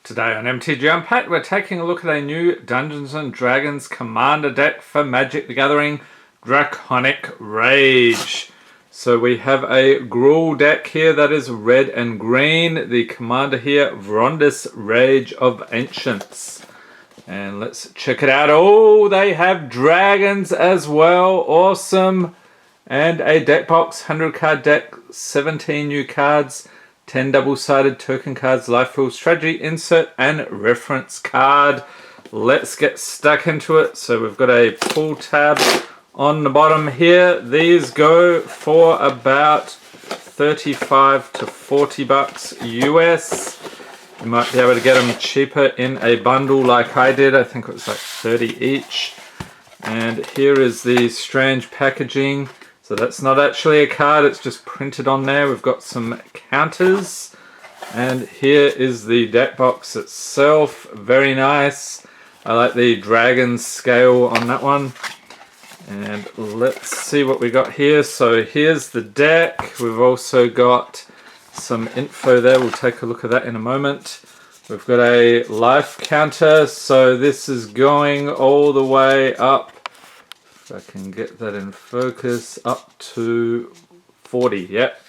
Today on MTG Unpacked, we're taking a look at a new Dungeons & Dragons Commander deck for Magic the Gathering, Draconic Rage. So we have a Gruul deck here that is red and green. The commander here, Vrondis Rage of Ancients. And let's check it out. Oh, they have dragons as well. Awesome. And a deck box, 100 card deck, 17 new cards. 10 double-sided token cards, life rule, strategy, insert, and reference card. Let's get stuck into it. So we've got a pull tab on the bottom here. These go for about 35 to 40 bucks US. You might be able to get them cheaper in a bundle like I did. I think it was like 30 each. And here is the strange packaging. So that's not actually a card, it's just printed on there. We've got some counters. And here is the deck box itself. Very nice. I like the dragon scale on that one. And let's see what we got here. So here's the deck. We've also got some info there. We'll take a look at that in a moment. We've got a life counter. So this is going all the way up. If I can get that in focus, up to 40, yep.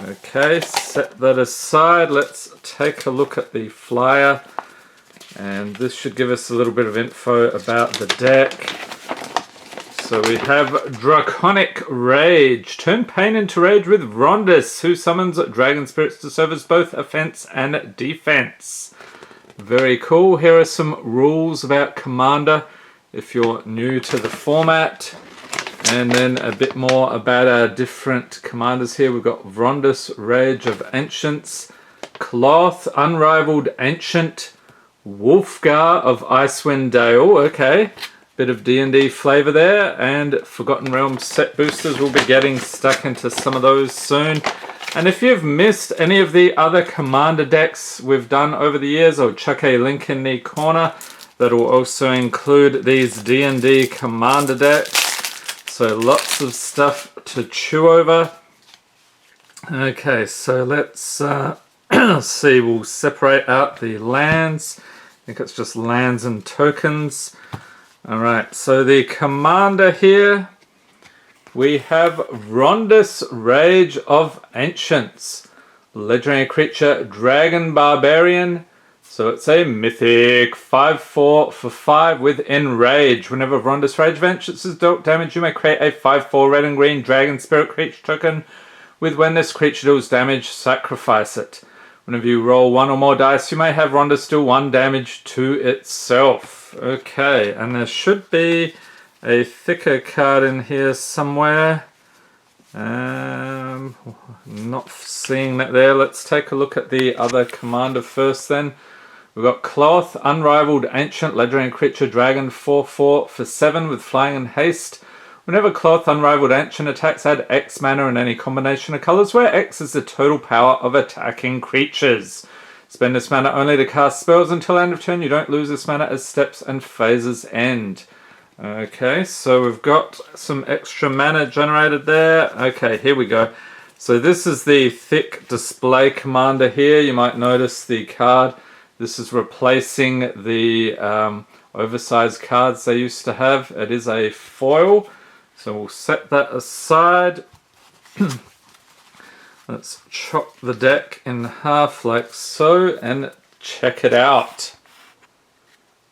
Okay, set that aside. Let's take a look at the flyer. And this should give us a little bit of info about the deck. So we have Draconic Rage. Turn pain into rage with Vrondis, who summons dragon spirits to serve as both offense and defense. Very cool. Here are some rules about Commander, if you're new to the format, and then a bit more about our different commanders here. We've got Vrondis Rage of Ancients, Cloth Unrivaled Ancient, Wolfgar of Icewind Dale. Okay, bit of D&D flavor there, and Forgotten Realms set boosters. We'll be getting stuck into some of those soon. And if you've missed any of the other commander decks we've done over the years, I'll chuck a link in the corner. That will also include these D&D commander decks. So lots of stuff to chew over. Okay, so let's see. We'll separate out the lands. I think it's just lands and tokens. Alright, so the commander here, we have Vrondis Rage of Ancients. Legendary creature, Dragon Barbarian. So it's a mythic 5/4 for 5 with Enrage. Whenever Vrondis Rage of Ancients is dealt damage, you may create a 5/4 red and green dragon spirit creature token with when this creature deals damage, sacrifice it. Whenever you roll 1 or more dice, you may have Vrondis deal 1 damage to itself. Okay, and there should be a thicker card in here somewhere. Not seeing that there. Let's take a look at the other commander first then. We've got Cloth, Unrivaled Ancient, Legendary Creature, Dragon, 4/4 for 7 with Flying and Haste. Whenever Cloth, Unrivaled Ancient attacks, add X mana in any combination of colours, where X is the total power of attacking creatures. Spend this mana only to cast spells until end of turn. You don't lose this mana as steps and phases end. Okay, so we've got some extra mana generated there. Okay, here we go. So this is the thick display commander here. You might notice the card. This is replacing the oversized cards they used to have. It is a foil. So we'll set that aside. Let's chop the deck in half like so and check it out.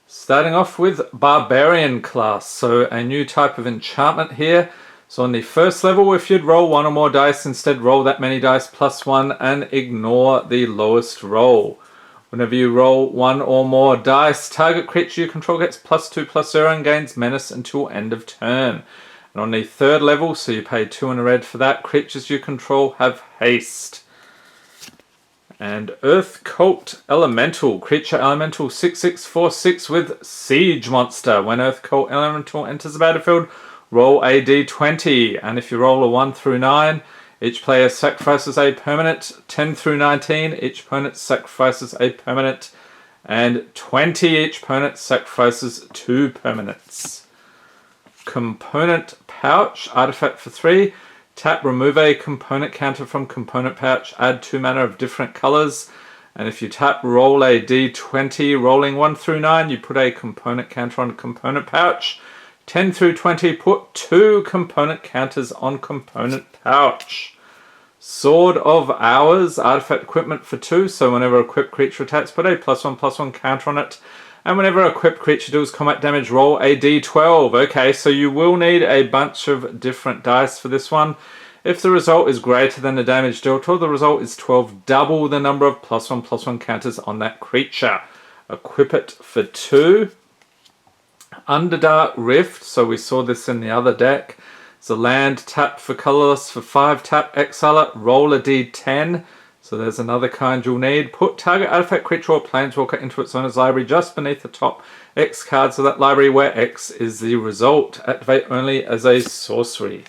Starting off with Barbarian class. So a new type of enchantment here. So on the first level, if you'd roll 1 or more dice, instead roll that many dice plus 1 and ignore the lowest roll. Whenever you roll 1 or more dice, target creature you control gets +2/+0 and gains menace until end of turn. And on the third level, so you pay 2 and a red for that, creatures you control have haste. And Earth Cult Elemental, creature elemental 6/6/4/6 with Siege Monster. When Earth Cult Elemental enters the battlefield, roll a d20, and if you roll a 1 through 9, each player sacrifices a permanent. 10 through 19, each opponent sacrifices a permanent. And 20, each opponent sacrifices 2 permanents. Component Pouch, artifact for 3. Tap, remove a component counter from component pouch. Add 2 mana of different colors. And if you tap, roll a d20, rolling 1 through 9, you put a component counter on a component pouch. 10 through 20, put 2 component counters on component pouch. Sword of Hours, artifact equipment for 2, so whenever equipped creature attacks, put a +1/+1 counter on it. And whenever equipped creature deals combat damage, roll a d12. Okay, so you will need a bunch of different dice for this one. If the result is greater than the damage dealt, or the result is 12, double the number of +1/+1 counters on that creature. Equip it for 2. Underdark Rift, so we saw this in the other deck. It's a land, tap for colorless for 5, tap, exile it, roll a d10. So there's another kind you'll need. Put target artifact, creature, or planeswalker into its owner's library just beneath the top X cards of that library, where X is the result. Activate only as a sorcery.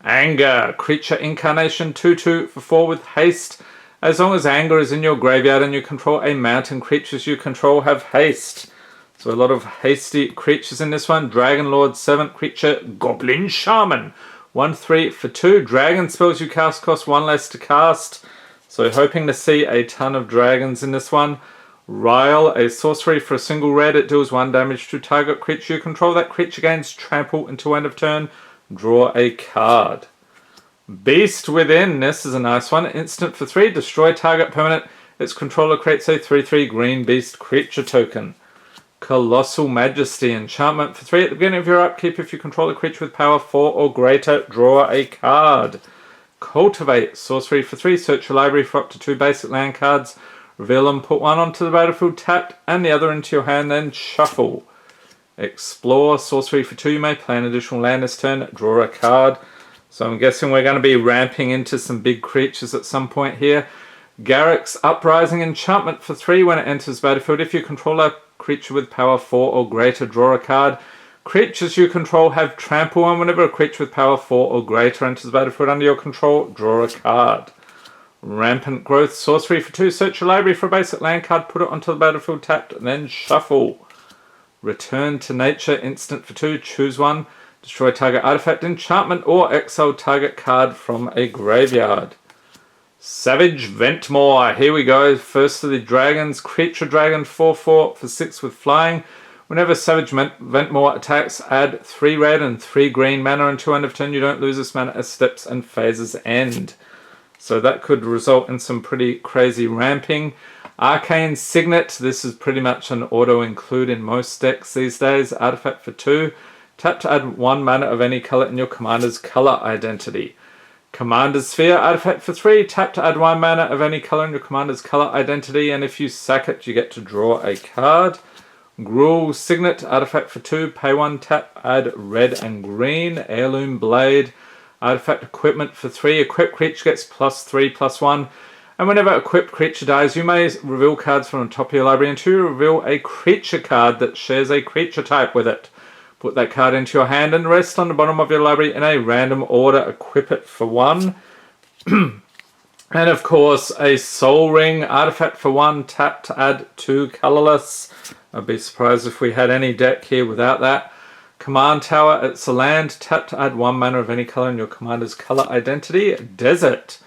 Anger, creature incarnation, 2/2 for 4 with haste. As long as Anger is in your graveyard and you control a mountain, creatures you control have haste. So a lot of hasty creatures in this one. Dragon Lord, 7th creature, Goblin Shaman. 1/3 for 2. Dragon spells you cast cost 1 less to cast. So hoping to see a ton of dragons in this one. Ryle, a sorcery for a single red. It deals 1 damage to target creature you control. That creature gains trample until end of turn. Draw a card. Beast Within, this is a nice one. Instant for 3, destroy target permanent. Its controller creates a 3/3 green beast creature token. Colossal Majesty, enchantment for 3. At the beginning of your upkeep, if you control a creature with power 4 or greater, draw a card. Cultivate, sorcery for 3. Search your library for up to 2 basic land cards. Reveal them, put 1 onto the battlefield tapped and the other into your hand, then shuffle. Explore, sorcery for 2. You may play an additional land this turn, draw a card. So I'm guessing we're going to be ramping into some big creatures at some point here. Garruk's Uprising, enchantment for 3. When it enters battlefield, if you control a creature with power 4 or greater, draw a card. Creatures you control have trample, and whenever a creature with power 4 or greater enters battlefield under your control, draw a card. Rampant Growth, sorcery for 2. Search your library for a basic land card, put it onto the battlefield tapped, and then shuffle. Return to Nature, instant for 2. Choose 1. Destroy target artifact, enchantment, or exile target card from a graveyard. Savage Ventmore, here we go. First of the dragons, creature dragon, 4/4 for 6 with flying. Whenever Savage Ventmore attacks, add 3 red and 3 green mana until end of turn. You don't lose this mana as steps and phases end. So that could result in some pretty crazy ramping. Arcane Signet, this is pretty much an auto include in most decks these days. Artifact for 2. Tap to add 1 mana of any color in your commander's color identity. Commander's Sphere, artifact for 3. Tap to add 1 mana of any color in your commander's color identity, and if you sack it, you get to draw a card. Gruul Signet, artifact for 2. Pay 1, tap, add red and green. Heirloom Blade, artifact equipment for 3. Equipped creature gets +3/+1. And whenever equipped creature dies, you may reveal cards from the top of your library until you reveal a creature card that shares a creature type with it. Put that card into your hand and rest on the bottom of your library in a random order. Equip it for 1. And of course, a Soul Ring, artifact for 1. Tap to add 2 colorless. I'd be surprised if we had any deck here without that. Command Tower, it's a land. Tap to add 1 mana of any color in your commander's color identity. Desert.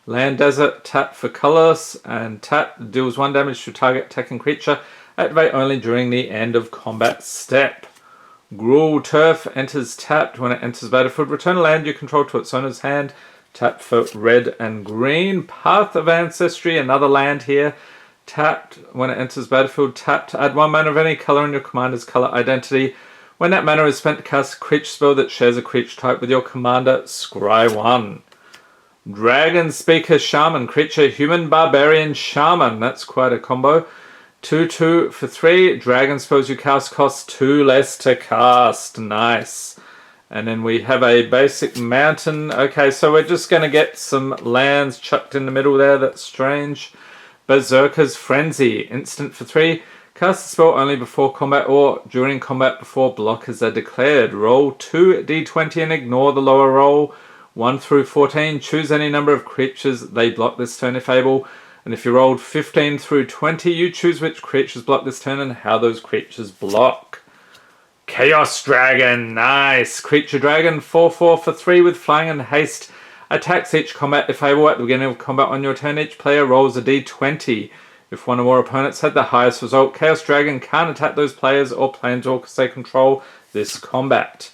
Land Desert, tap for colorless, and tap deals 1 damage to target attacking creature. Activate only during the end of combat step. Gruul Turf enters tapped. When it enters battlefield, return a land you control to its owner's hand. Tap for red and green. Path of Ancestry, another land here. Tapped. When it enters battlefield, tap to add 1 mana of any color in your commander's color identity. When that mana is spent to cast a creature spell that shares a creature type with your commander, scry 1. Dragon Speaker Shaman, creature human barbarian shaman. That's quite a combo. 2/2 for 3. Dragon spells you cast cost 2 less to cast. Nice. And then we have a basic mountain. Okay, so we're just going to get some lands chucked in the middle there. That's strange. Berserker's Frenzy. Instant for 3. Cast the spell only before combat or during combat before blockers are declared. Roll 2d20 and ignore the lower roll. 1 through 14. Choose any number of creatures they block this turn if able. And if you rolled 15 through 20, you choose which creatures block this turn and how those creatures block. Chaos Dragon, nice. Creature Dragon, 4/4 for 3 with flying and haste. Attacks each combat if able. At the beginning of combat on your turn, each player rolls a d20. If one or more opponents had the highest result, Chaos Dragon can't attack those players or planeswalkers they control this combat.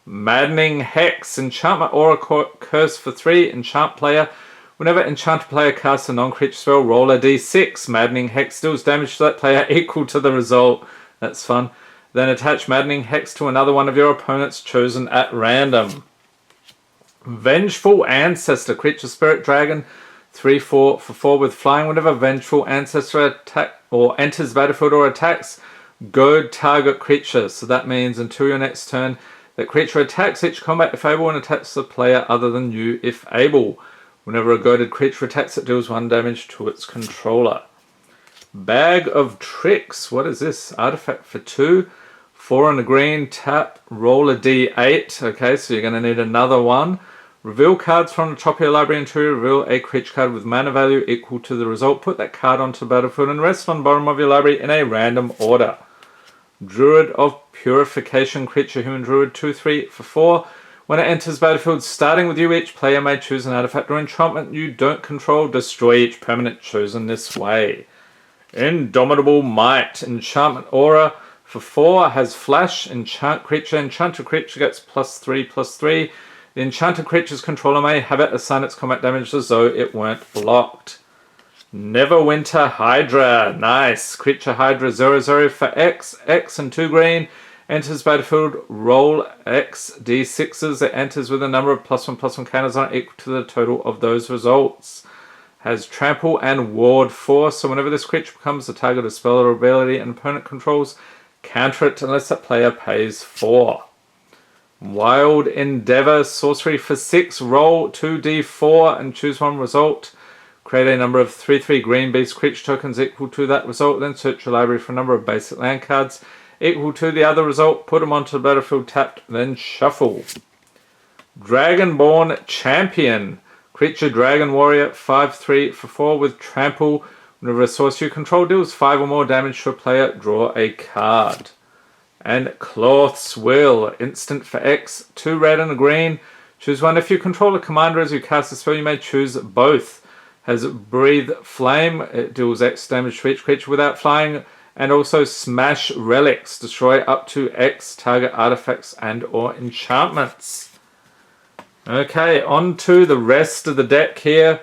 Maddening Hex. Enchantment Aura Curse for 3. Enchant player. Whenever enchanted player casts a non-creature spell, roll a d6. Maddening Hex deals damage to that player equal to the result. That's fun. Then attach Maddening Hex to another one of your opponents chosen at random. Vengeful Ancestor. Creature Spirit Dragon. 3/4 for 4 with flying. Whenever Vengeful Ancestor attack or enters battlefield or attacks, goad target creature. So that means until your next turn, that creature attacks each combat if able and attacks the player other than you if able. Whenever a goaded creature attacks, it deals 1 damage to its controller. Bag of Tricks. What is this? Artifact for 2. 4 and a green. Tap. Roll a d8. Okay, so you're going to need another one. Reveal cards from the top of your library until you reveal a creature card with mana value equal to the result. Put that card onto the battlefield and rest on the bottom of your library in a random order. Druid of Purification. Creature human druid. 2/3 for 4. When it enters battlefield, starting with you, each player may choose an artifact or enchantment you don't control. Destroy each permanent chosen this way. Indomitable Might. Enchantment Aura for 4 has Flash. Enchant creature. Enchanted creature gets +3/+3. The enchanted creature's controller may have it assign its combat damage as though it weren't blocked. Neverwinter Hydra. Nice. Creature Hydra 0/0 for X. X and 2 green. Enters battlefield. Roll X d6s. It enters with a number of +1/+1 counters on it equal to the total of those results. Has Trample and Ward 4. So whenever this creature becomes the target of spell or ability and opponent controls, counter it unless that player pays 4. Wild Endeavor. Sorcery for 6. Roll 2d4 and choose one result. Create a number of 3/3 green beast creature tokens equal to that result. Then search your library for a number of basic land cards equal to the other result. Put them onto the battlefield tapped, then shuffle. Dragonborn Champion. Creature Dragon Warrior. 5/3 for 4 with Trample. Whenever a source you control deals 5 or more damage to a player, draw a card. And Cloth's Will. Instant for X. 2 red and a green. Choose one. If you control a commander as you cast a spell, you may choose both. Has Breathe Flame. It deals X damage to each creature without flying. And also Smash Relics. Destroy up to X target artifacts and or enchantments. Okay, on to the rest of the deck here.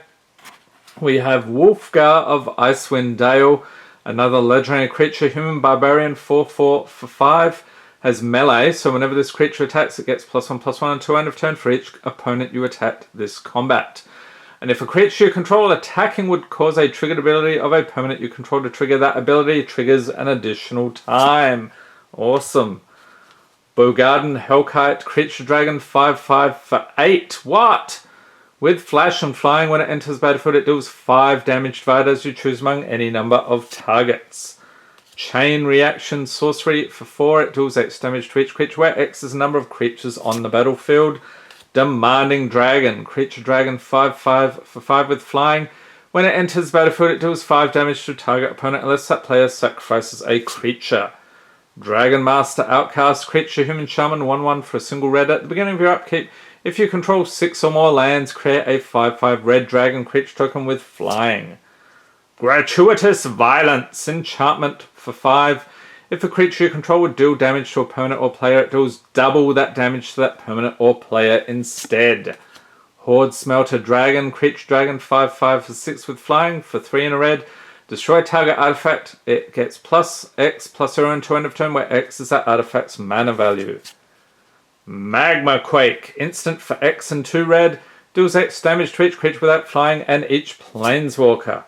We have Wolfgar of Icewind Dale. Another legendary creature, human barbarian, 4/4 for 5. Has melee, so whenever this creature attacks, it gets +1/+1 until end of turn for each opponent you attack this combat. And if a creature you control attacking would cause a triggered ability of a permanent you control to trigger, that ability triggers an additional time. Awesome. Bogarden Hellkite. Creature Dragon. 5/5 for 8. What? With Flash and Flying, when it enters battlefield, it deals 5 damage divided as you choose among any number of targets. Chain Reaction. Sorcery for 4. It deals X damage to each creature, where X is the number of creatures on the battlefield. Demanding Dragon. Creature Dragon. 5/5 for 5 with Flying. When it enters battlefield, it deals 5 damage to a target opponent unless that player sacrifices a creature. Dragon Master Outcast. Creature Human Shaman. 1/1 for a single red. At the beginning of your upkeep, if you control 6 or more lands, create a 5/5 red dragon creature token with Flying. Gratuitous Violence. Enchantment for 5. If a creature you control would deal damage to an opponent or player, it deals double that damage to that permanent or player instead. Horde Smelter Dragon. Creature Dragon. 5/5 for 6 with Flying for 3 and a red. Destroy target artifact. It gets +X/+0 until end of turn, where X is that artifact's mana value. Magma Quake. Instant for X and 2 red. Deals X damage to each creature without flying and each planeswalker.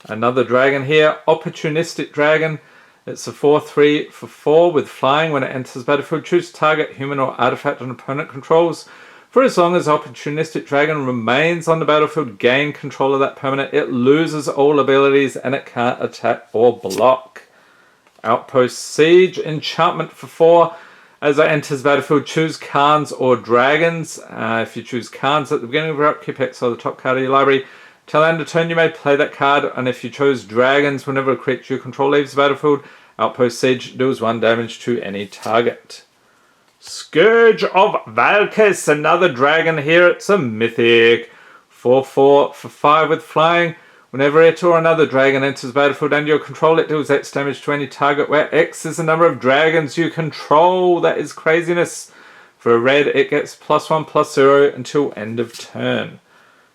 Another dragon here. Opportunistic Dragon. It's a 4/3 for 4 with flying. When it enters battlefield, choose target human or artifact an opponent controls. For as long as Opportunistic Dragon remains on the battlefield, gain control of that permanent. It loses all abilities and it can't attack or block. Outpost Siege. Enchantment for 4. As it enters battlefield, choose Khans or Dragons. If you choose Khans at the beginning of your upkeep, exile the top card of your library. Till end of turn, you may play that card. And if you chose Dragons, whenever a creature you control leaves the battlefield, Outpost Siege deals 1 damage to any target. Scourge of Valkis. Another dragon here. It's a mythic. 4/4 for 5 with flying. Whenever it or another dragon enters the battlefield under your control, it deals X damage to any target where X is the number of dragons you control. That is craziness. For a red, it gets +1/+0 until end of turn.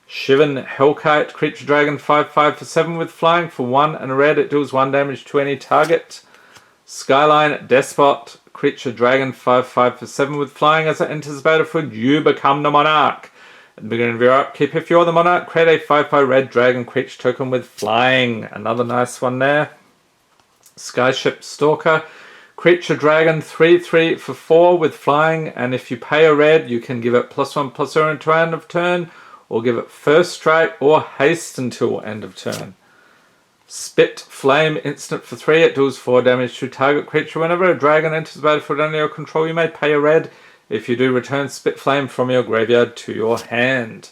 Shivan Hellkite, creature dragon 5/5 for 7 with flying. For 1 and a red, it deals 1 damage to any target. Skyline Despot, creature dragon 5/5 for 7 with flying. As it enters the battlefield, you become the monarch. At the beginning of your upkeep, if you're the monarch, create a 5/5 red dragon creature token with flying. Another nice one there. Skyship Stalker, creature dragon 3/3 for 4 with flying, and if you pay a red, you can give it +1/+0 until end of turn, or give it first strike or haste until end of turn. Spit Flame, instant for 3, it deals 4 damage to target creature. Whenever a dragon enters the battlefield under your control, you may pay a red. If you do, return Spit Flame from your graveyard to your hand.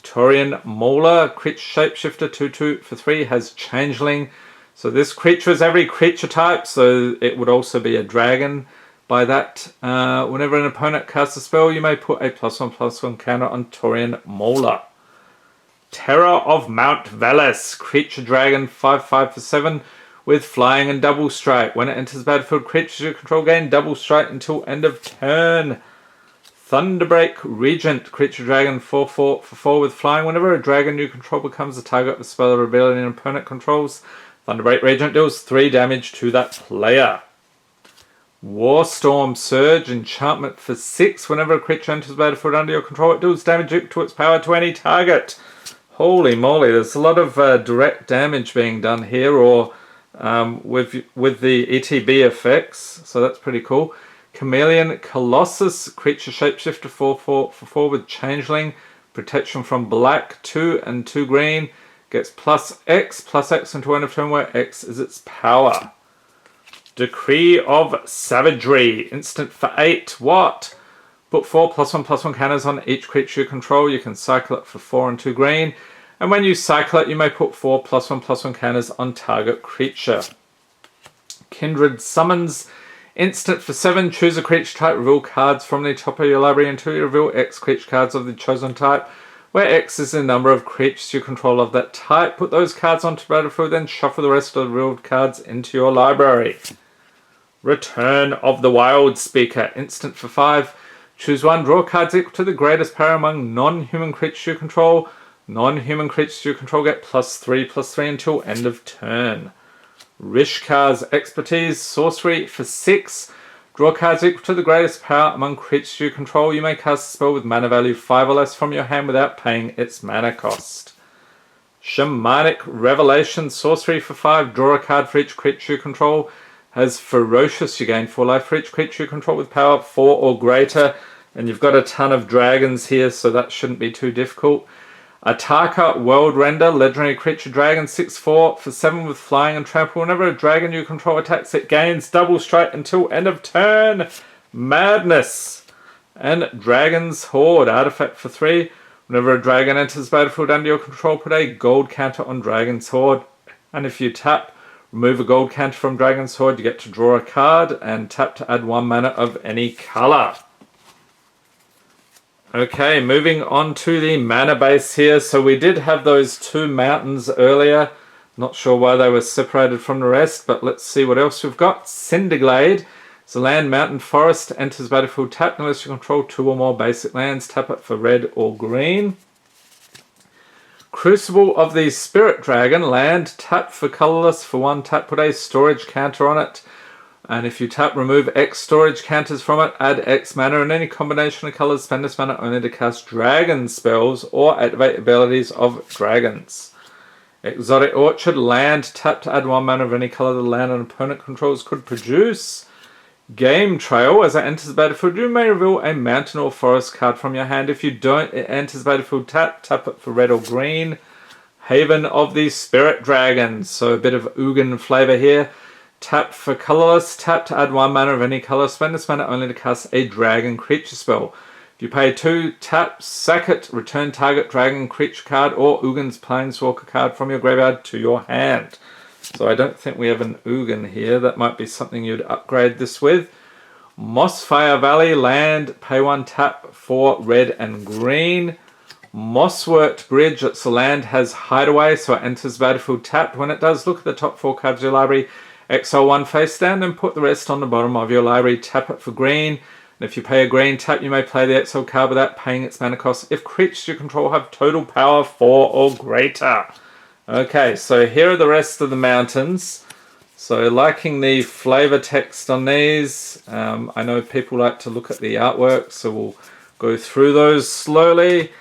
Taurian Mauler, creature shapeshifter 2/2 for 3, has Changeling. So this creature is every creature type, so it would also be a dragon. By that, whenever an opponent casts a spell, you may put a +1/+1 counter on Taurian Mauler. Terror of Mount Veles, creature dragon 5/5 for 7 with flying and double strike. When it enters the battlefield, creatures you control gain double strike until end of turn. Thunderbreak Regent, creature dragon 4/4 for 4 with flying. Whenever a dragon you control becomes the target of a spell or ability an opponent controls, Thunderbreak Regent deals 3 damage to that player. Warstorm Surge, enchantment for 6. Whenever a creature enters the battlefield under your control, it deals damage equal to its power to any target. Holy moly, there's a lot of direct damage being done here, or with the ETB effects, so that's pretty cool. Chameleon Colossus, creature shapeshifter 4/4 for 4 with Changeling, protection from black 2 and 2 green, gets +X until end of turn where X is its power. Decree of Savagery, instant for 8. What? Put 4 +1/+1 counters on each creature you control. You can cycle it for 4 and 2 green. And when you cycle it, you may put 4 +1/+1 counters on target creature. Kindred Summons, instant for 7. Choose a creature type, reveal cards from the top of your library until you reveal X creature cards of the chosen type, where X is the number of creatures you control of that type. Put those cards onto the battlefield, then shuffle the rest of the revealed cards into your library. Return of the Wild Speaker, instant for 5. Choose 1, draw cards equal to the greatest power among non-human creatures you control. Non-human creatures you control get +3/+3 until end of turn. Rishkar's Expertise, sorcery for 6. Draw cards equal to the greatest power among creatures you control. You may cast a spell with mana value 5 or less from your hand without paying its mana cost. Shamanic Revelation, sorcery for 5. Draw a card for each creature you control. Has Ferocious, you gain 4 life for each creature you control with power 4 or greater. And you've got a ton of dragons here, so that shouldn't be too difficult. Ataka World Render, legendary creature dragon 6/4 for 7 with flying and trample. Whenever a dragon you control attacks, it gains double strike until end of turn. Madness. And Dragon's Horde, artifact for 3. Whenever a dragon enters the battlefield under your control, put a gold counter on Dragon's Horde. And if you tap, remove a gold counter from Dragon's Horde, you get to draw a card, and tap to add 1 mana of any color. Okay, moving on to the mana base here. So we did have those 2 mountains earlier. Not sure why they were separated from the rest, but let's see what else we've got. Cinderglade. It's a land, mountain, forest. Enters battlefield tapped unless you control 2 or more basic lands. Tap it for red or green. Crucible of the Spirit Dragon. Land, tap for colorless. For 1 tap, put a storage counter on it. And if you tap, remove X storage counters from it, add X mana, and any combination of colors, spend this mana only to cast dragon spells or activate abilities of dragons. Exotic Orchard, land, tap to add 1 mana of any color the land an opponent controls could produce. Game Trail, as it enters the battlefield, you may reveal a mountain or forest card from your hand. If you don't, it enters the battlefield tap it for red or green. Haven of the Spirit Dragon, so a bit of Ugin flavor here. Tap for colorless, tap to add 1 mana of any color, spend this mana only to cast a dragon creature spell. If you pay 2, tap, sack it, return target dragon creature card or Ugin's Planeswalker card from your graveyard to your hand. So I don't think we have an Ugin here. That might be something you'd upgrade this with. Mossfire Valley, land, pay 1 tap for red and green. Mosswort Bridge. It's a land, has Hideaway, so it enters battlefield tapped. When it does, look at the top 4 cards of your library, exile 1 face down, and put the rest on the bottom of your library. Tap it for green. And if you pay a green tap, you may play the exile card without paying its mana cost if creatures you control have total power 4 or greater. Okay, so here are the rest of the mountains. So liking the flavor text on these. I know people like to look at the artwork, so we'll go through those slowly.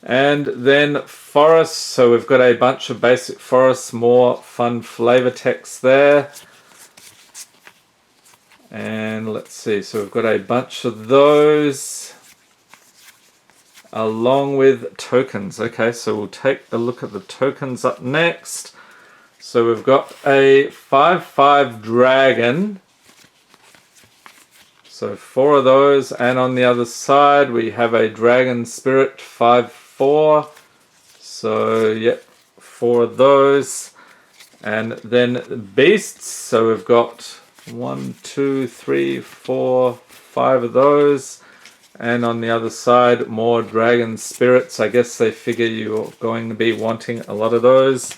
And then forests, so we've got a bunch of basic forests, more fun flavor text there. And let's see, so we've got a bunch of those along with tokens. Okay, so we'll take a look at the tokens up next. So we've got a 5/5 dragon. So 4 of those, and on the other side we have a dragon spirit 5/4. So yep, 4 of those. And then beasts, so we've got 1, 2, 3, 4, 5 of those. And on the other side, more dragon spirits. I guess they figure you're going to be wanting a lot of those.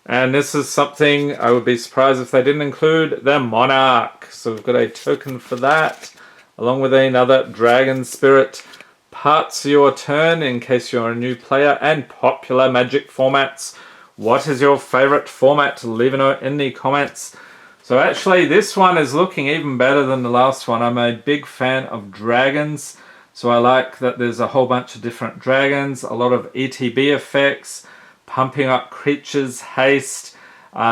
And this is something I would be surprised if they didn't include, the monarch. So we've got a token for that, along with another dragon spirit. Parts of your turn, in case you're a new player, and popular Magic formats. What is your favorite format? Leave a note in the comments. So actually this one is looking even better than the last one. I'm a big fan of dragons. So I like that there's a whole bunch of different dragons, a lot of ETB effects, pumping up creatures, haste.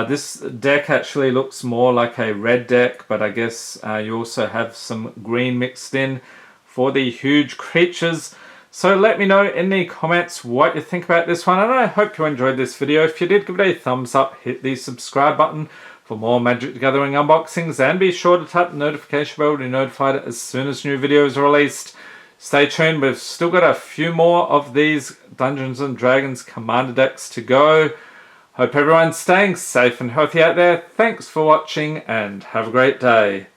This deck actually looks more like a red deck, but I guess you also have some green mixed in for the huge creatures. So let me know in the comments what you think about this one, and I hope you enjoyed this video. If you did, give it a thumbs up, hit the subscribe button for more Magic the Gathering unboxings, and be sure to tap the notification bell to be notified as soon as new videos are released. Stay tuned, we've still got a few more of these Dungeons & Dragons Commander decks to go. Hope everyone's staying safe and healthy out there. Thanks for watching and have a great day.